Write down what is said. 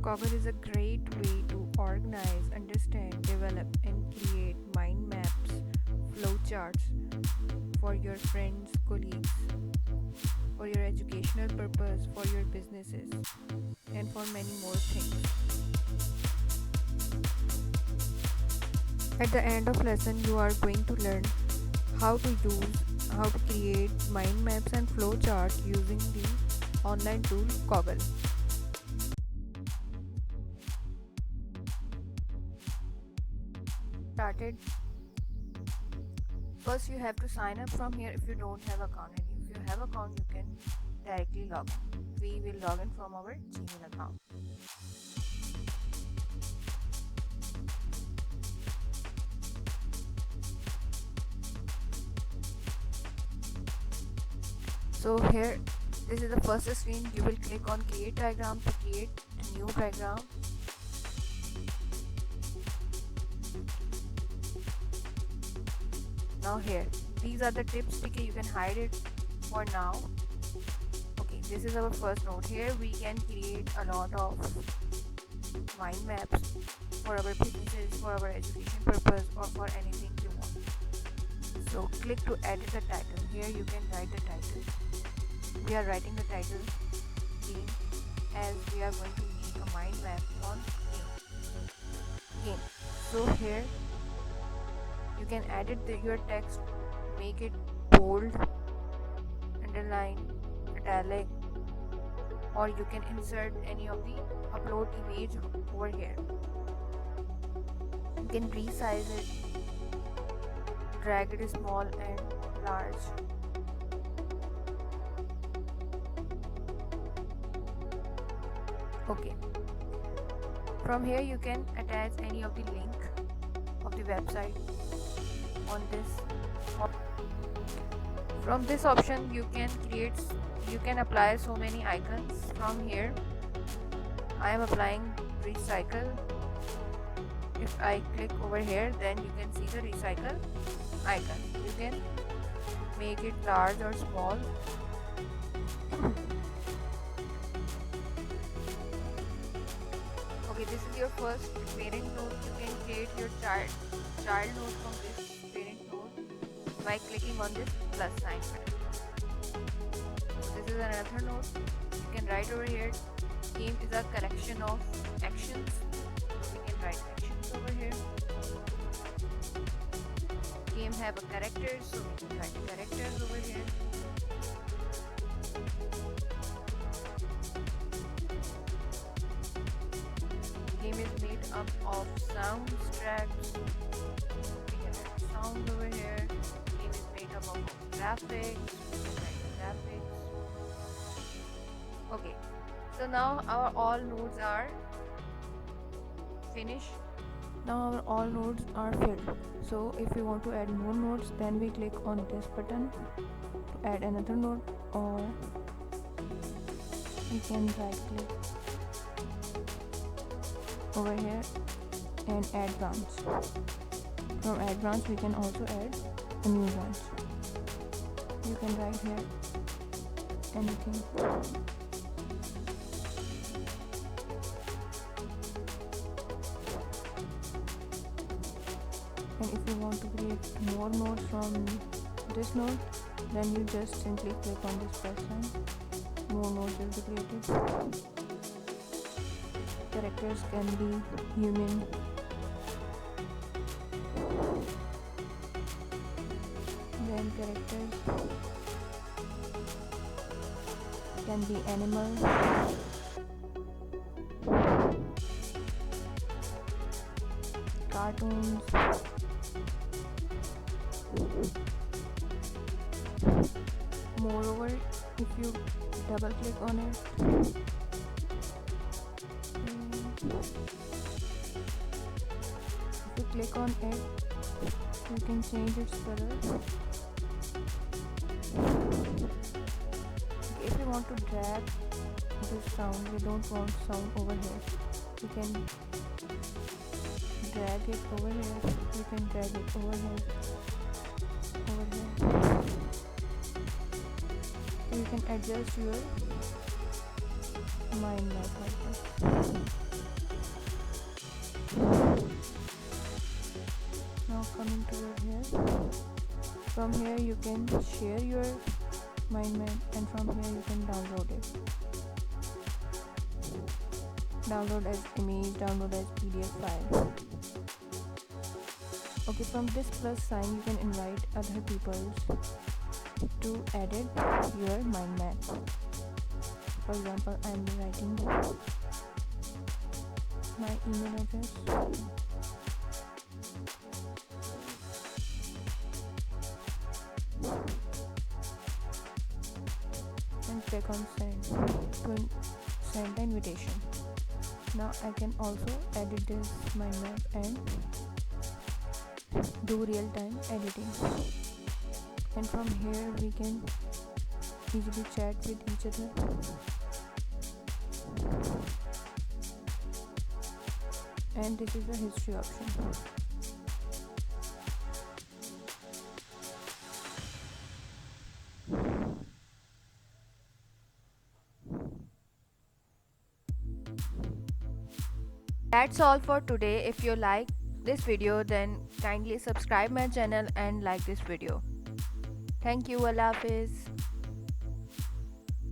Coggle is a great way to organize, understand, develop, and create mind maps, flowcharts for your friends, colleagues, for your educational purpose, for your businesses, and for many more things. At the end of lesson, you are going to learn how to how to create mind maps and flowcharts using the online tool Coggle. Started. First, you have to sign up from here if you don't have account, and if you have account, you can directly log in. We will log in from our Gmail account. So here, this is the first screen. You will click on create diagram to create a new diagram. Now here, these are the tips. Okay, you can hide it for now. Okay, this is our first node. Here we can create a lot of mind maps for our businesses, for our education purpose, or for anything you want. So click to edit the title. Here you can write the title. We are writing the title game, as we are going to make a mind map on game. So here you can edit your text, make it bold, underline, italic, or you can insert any of the upload image over here. You can resize it, drag it small and large. Okay, from here you can attach any of the link of the website on this. From this option you can apply so many icons. From here I am applying recycle. If I click over here, then you can see the recycle icon. You can make it large or small. Okay, this is your first parent node. You can create your child node from this parent node by clicking on this plus sign button. This is another node. You can write over here. Game is a collection of actions. We can write actions over here. Game have a characters, so we can write characters over here. Game is made up of sound tracks. We can write sound over here. Game is made up of graphics. We can write graphics. Okay, so now our all nodes are finished. Now our all nodes are filled. So if we want to add more nodes, then we click on this button to add another node, or we can right click over here and add branch. From add branch we can also add a new branch. You can write here anything. And if you want to create more nodes from this node, then you just simply click on this plus sign. More nodes will be created. Characters can be human, then characters can be animal, cartoons, moreover if you double click on it, if you click on it, you can change its color. If you want to drag this sound, we don't want sound over here, you can drag it over here, you can drag it over here, over here. So you can adjust your mind map like this. coming to here. From here you can share your mind map, and from here you can download it. Download as image, download as PDF file. Okay, from this plus sign you can invite other people to edit your mind map. For example, I am writing my email address. And click on send to send the invitation. Now I can also edit this mind map and do real-time editing. And from here we can easily chat with each other. And this is the history option. That's all for today. If you like this video, then kindly subscribe my channel and like this video. Thank you. Allah Hafiz.